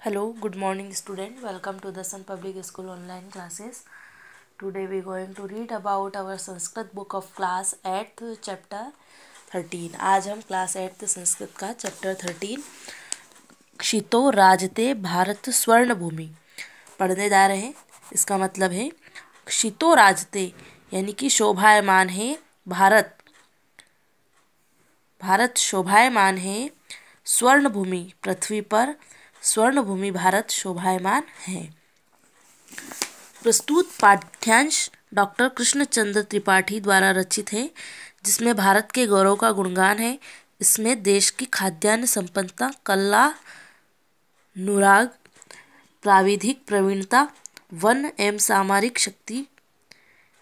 Hello, good morning student. Welcome to the Sun Public School online classes. Today we are going to read about our Sanskrit book of class 8th chapter 13. आज हम class 8th Sanskrit का chapter 13 क्षितो राजते Bharat स्वर्ण भूमि पढ़ने जा रहे हैं। इसका मतलब है क्षितो राजते यानी कि शोभायमान है भारत शोभायमान है स्वर्ण भूमि पृथ्वी पर स्वर्ण भूमि भारत शोभायमान है। प्रस्तुत पाठ्यांश डॉक्टर कृष्णचंद्र त्रिपाठी द्वारा रचित है, जिसमें भारत के गौरव का गुणगान है। इसमें देश की खाद्यान्न संपन्नता, कला, अनुराग, प्राविधिक प्रवीणता, वन एवं सामरिक शक्ति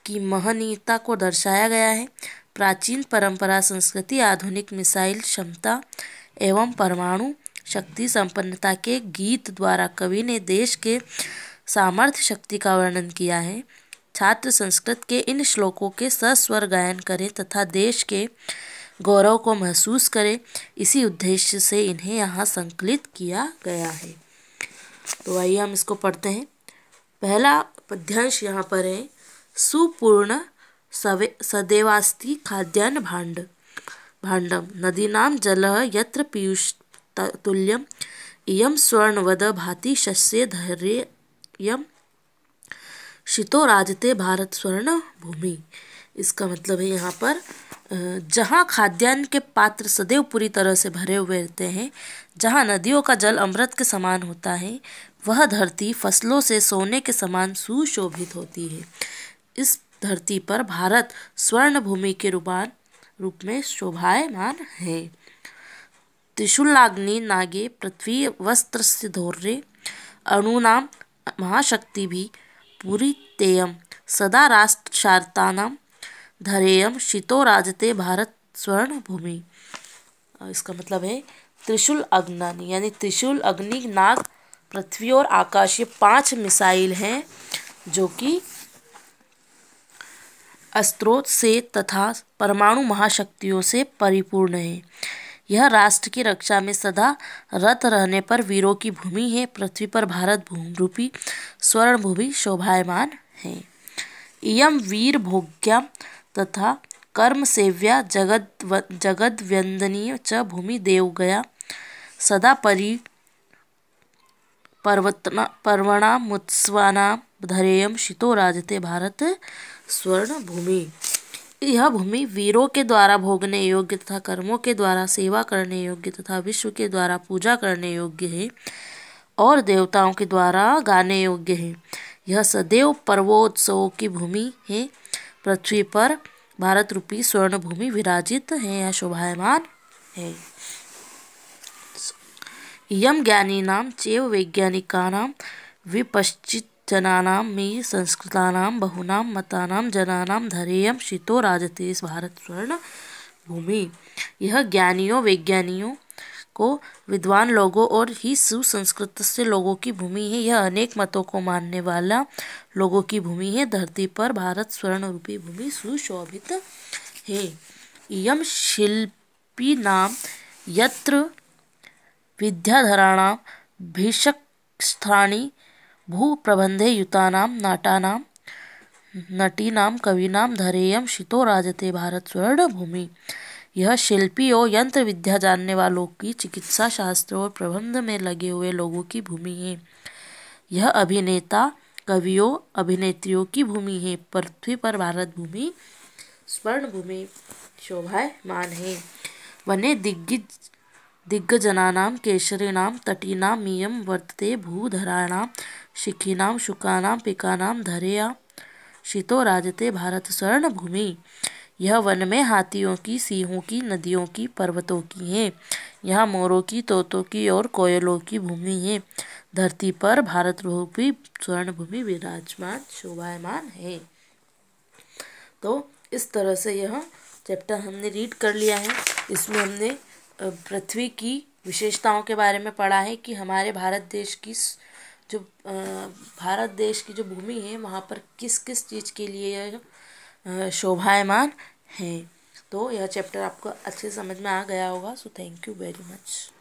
की महनीयता को दर्शाया गया है। प्राचीन परंपरा, संस्कृति, आधुनिक मिसाइल क्षमता एवं परमाणु शक्ति संपन्नता के गीत द्वारा कवि ने देश के सामर्थ्य शक्ति का वर्णन किया है। छात्र संस्कृत के इन श्लोकों के सस्वर गायन करें तथा देश के गौरव को महसूस करें, इसी उद्देश्य से इन्हें यहाँ संकलित किया गया है। तो आइए हम इसको पढ़ते हैं। पहला पद्यांश यहाँ पर है, सुपूर्ण सदैवास्ति खाद्यान्न भाण्डम नदीनां जलः यत्र पीयूष तुल्यम इयं स्वर्णवद भाति शस्य धैर्यं क्षितो राजते भारत स्वर्ण भूमि। इसका मतलब है यहाँ पर जहाँ खाद्यान्न के पात्र सदैव पूरी तरह से भरे हुए रहते हैं, जहाँ नदियों का जल अमृत के समान होता है, वह धरती फसलों से सोने के समान सुशोभित होती है। इस धरती पर भारत स्वर्ण भूमि के रूप में शोभायमान है। त्रिशूलाग्नि नागे पृथ्वी वस्त्रस्य धौर्ये अणूनां महाशक्तिभिः पूरितेयं सदा राष्ट्रशार्तानां धैर्यं क्षितो राजते भारत स्वर्ण भूमि। इसका मतलब है त्रिशूल अग्नि यानी त्रिशूल, अग्नि, नाग, पृथ्वी और आकाश, ये 5 मिसाइल हैं जो कि अस्त्रों से तथा परमाणु महाशक्तियों से परिपूर्ण है। यह राष्ट्र की रक्षा में सदा रत रहने पर वीरों की भूमि है। पृथ्वी पर भारत रूपी स्वर्ण भूमि शोभायमान है। इयं वीर भोग्या तथा कर्म सेव्या जगद्वंदनीय च भूमि देवगया सदा पर्वणामुत्सवानां धैर्यं क्षितो राजते भारत स्वर्ण भूमि। यह भूमि वीरों के द्वारा भोगने योग्य तथा कर्मों के द्वारा सेवा करने योग्य तथा विश्व के द्वारा पूजा करने योग्य है और देवताओं के द्वारा गाने योग्य है। यह सदैव पर्वोत्सवों की भूमि है। पृथ्वी पर भारत रूपी स्वर्ण भूमि विराजित है, यह शोभायमान है। इयं ज्ञानिनां चैव वैज्ञानिकानां विपश्चित जनानां मे संस्कृतानां बहुनां मतानां जनानां धैर्यं क्षितो राजते भारत स्वर्ण भूमि। यह ज्ञानियों, वैज्ञानिकों को, विद्वान लोगों और ही सुसंस्कृत से लोगों की भूमि है। यह अनेक मतों को मानने वाला लोगों की भूमि है। धरती पर भारत स्वर्ण रूपी भूमि सुशोभित है। इयं शिल्पिनां यत्र विद्याधराणां भीषकस्थानि भूप्रबंधे युतानां नटीनां कवीनां धैर्यं क्षितो राजते भारत स्वर्ण भूमि। यह शिल्पियों, यंत्र विद्या जानने वालों की, चिकित्सा शास्त्र और प्रबंध में लगे हुए लोगों की भूमि है। यह अभिनेता, कवियों, अभिनेत्रियों की भूमि है। पृथ्वी पर भारत भूमि स्वर्ण भूमि शोभायमान है। वने दिग्गजनानां केशरिणां तटीनां मियं वर्तते भूधराणां शिखिनां शुकानां पिकानां धैर्यं क्षितो राजते भारत स्वर्ण भूमि। यह वन में हाथियों की, सिंहों की, नदियों की, पर्वतों की है। यहाँ मोरों की, तोतों की और कोयलों की भूमि है। धरती पर भारत रूपी स्वर्ण भूमि विराजमान शोभायमान है। तो इस तरह से यह चैप्टर हमने रीड कर लिया है। इसमें हमने पृथ्वी की विशेषताओं के बारे में पढ़ा है कि हमारे भारत देश की जो भूमि है वहाँ पर किस किस चीज़ के लिए यह शोभायमान है। तो यह चैप्टर आपको अच्छे समझ में आ गया होगा। So thank you very much.